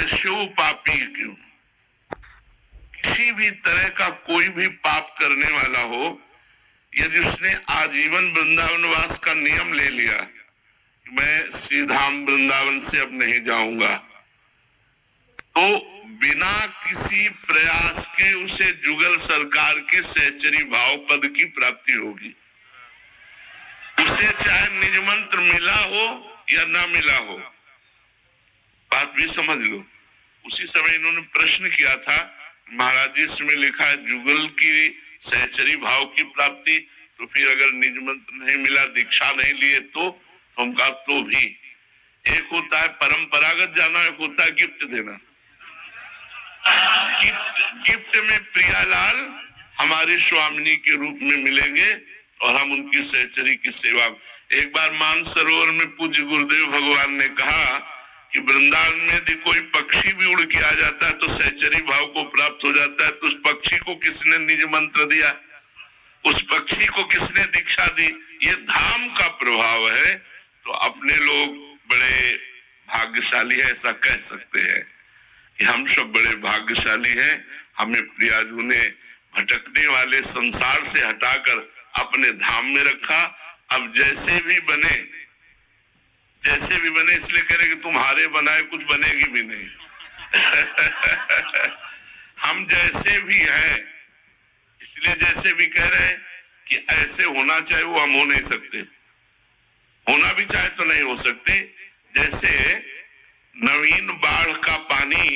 यशो पापी क्यों, किसी भी तरह का कोई भी पाप करने वाला हो, यदि उसने आजीवन वृंदावन वास का नियम ले लिया, मैं श्री धाम वृंदावन से अब नहीं जाऊंगा, तो बिना किसी प्रयास के उसे जुगल सरकार के सहचरी भाव पद की प्राप्ति होगी। उसे चाहे निज मंत्र मिला हो या ना मिला हो, बात भी समझ लो। उसी समय इन्होंने प्रश्न किया था, महाराज जी इसमें लिखा है जुगल की सहचरी भाव की प्राप्ति, तो फिर अगर निज मंत्र नहीं मिला, दीक्षा नहीं लिए तो हम कहा तो भी एक होता है परंपरागत जाना, एक होता है गिफ्ट देना। गिफ्ट में प्रियालाल हमारे स्वामिनी के रूप में मिलेंगे और हम उनकी सहचरी की सेवा। एक बार मानसरोवर में पूज्य गुरुदेव भगवान ने कहा कि वृंदावन में यदि कोई पक्षी भी उड़ के आ जाता है तो सहचरी भाव को प्राप्त हो जाता है, तो उस पक्षी को किसने निज मंत्र दिया, उस पक्षी को किसने दीक्षा दी? ये धाम का प्रभाव है। तो अपने लोग बड़े भाग्यशाली है, ऐसा कह सकते हैं कि हम सब बड़े भाग्यशाली हैं। हमें प्रियाजू ने भटकने वाले संसार से हटाकर अपने धाम में रखा। अब जैसे भी बने इसलिए कह रहे कि तुम्हारे बनाए कुछ बनेगी भी नहीं। हम जैसे भी हैं इसलिए जैसे भी कह रहे हैं कि ऐसे होना चाहिए, वो हम हो नहीं सकते, होना भी चाहे तो नहीं हो सकते। जैसे नवीन बाढ़ का पानी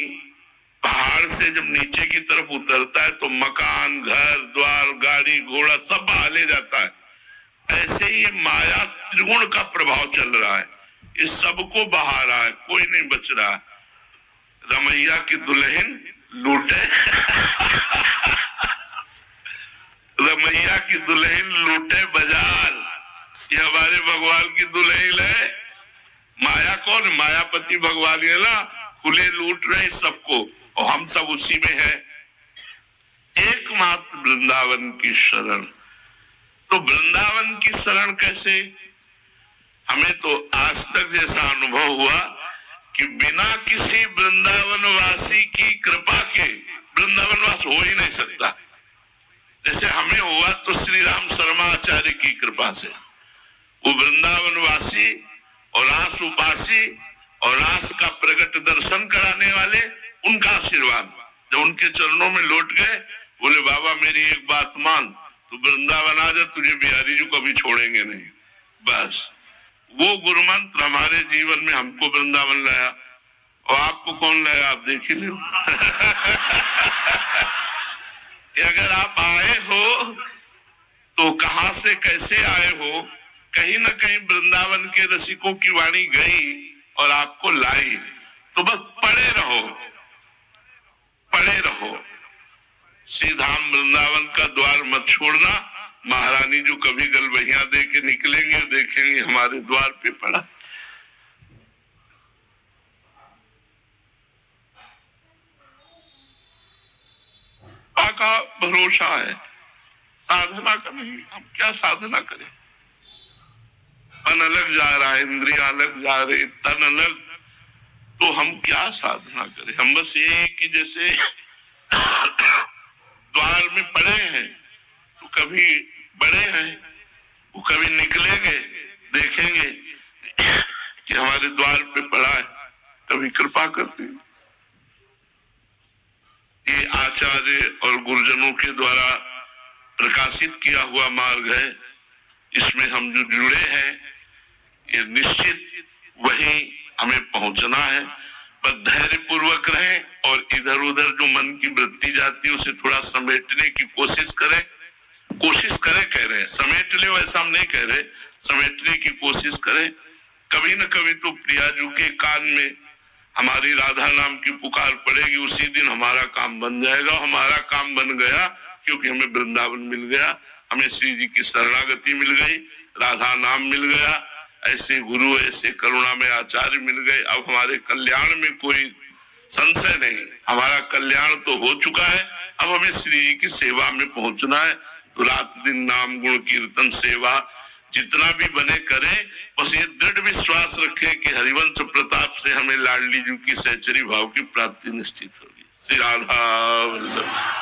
पहाड़ से जब नीचे की तरफ उतरता है तो मकान, घर द्वार, गाड़ी घोड़ा सब बहा ले जाता है, ऐसे ही माया त्रिगुण का प्रभाव चल रहा है, इस सबको बहा रहा है, कोई नहीं बच रहा। रमैया की दुल्हन लूटे रमैया की दुल्हन लूटे बाजार, ये हमारे भगवान की दुल्हन है। माया कौन? मायापति भगवान है ना, खुले लूट रहे सबको और हम सब उसी में है। एकमात्र वृंदावन की शरण। तो वृंदावन की शरण कैसे? हमें तो आज तक जैसा अनुभव हुआ कि बिना किसी वृंदावन वासी की कृपा के वृंदावन वास हो ही नहीं सकता। जैसे हमें हुआ तो श्री राम शर्मा आचार्य की कृपा से, वो वृंदावन वासी और रास उपासी और रास का प्रकट दर्शन कराने वाले, उनका आशीर्वाद जब उनके चरणों में लौट गए, बोले बाबा मेरी एक बात मान, तू वृंदावन आ जा, तुझे बिहारी जी कभी छोड़ेंगे नहीं। बस वो गुरु मंत्र हमारे जीवन में हमको वृंदावन लाया। और आपको कौन लाया? आप देख ही लो। कि अगर आप आए हो तो कहां से कैसे आए हो, कहीं ना कहीं वृंदावन के रसिकों की वाणी गई और आपको लाई। तो बस पड़े रहो। श्री धाम वृंदावन का द्वार मत छोड़ना। महारानी जो कभी गलबहिया दे के निकलेंगे, देखेंगे हमारे द्वार पे पड़ा। का भरोसा है, साधना का नहीं। हम क्या साधना करें? मन अलग जा रहा है, इंद्रिया अलग जा रही, तन अलग, तो हम क्या साधना करें? हम बस ये कि जैसे द्वार में पड़े हैं तो कभी बड़े हैं, वो कभी निकलेंगे, देखेंगे कि हमारे द्वार पे पड़ा है, कभी कृपा करते हैं। ये आचार्य और गुरुजनों के द्वारा प्रकाशित किया हुआ मार्ग है, इसमें हम जो जुड़े हैं ये निश्चित वही हमें पहुंचना है। बस धैर्य पूर्वक रहें और इधर उधर जो मन की वृत्ति जाती है उसे थोड़ा समेटने की कोशिश करें कह रहे हैं, समेट ले वैसा हम नहीं कह रहे, समेटने की कोशिश करें। कभी न कभी तो प्रियाजू के कान में हमारी राधा नाम की पुकार पड़ेगी, उसी दिन हमारा काम बन जाएगा। हमारा काम बन गया क्योंकि हमें वृंदावन मिल गया, हमें श्री जी की शरणागति मिल गई, राधा नाम मिल गया, ऐसे गुरु ऐसे करुणा में आचार्य मिल गए। अब हमारे कल्याण में कोई संशय नहीं, हमारा कल्याण तो हो चुका है। अब हमें श्री जी की सेवा में पहुंचना है। तो रात दिन नाम गुण कीर्तन सेवा जितना भी बने करें, बस ये दृढ़ विश्वास रखें कि हरिवंश प्रताप से हमें लाडली जी की सहचरी भाव की प्राप्ति निश्चित होगी। श्री राधा वल्लभ।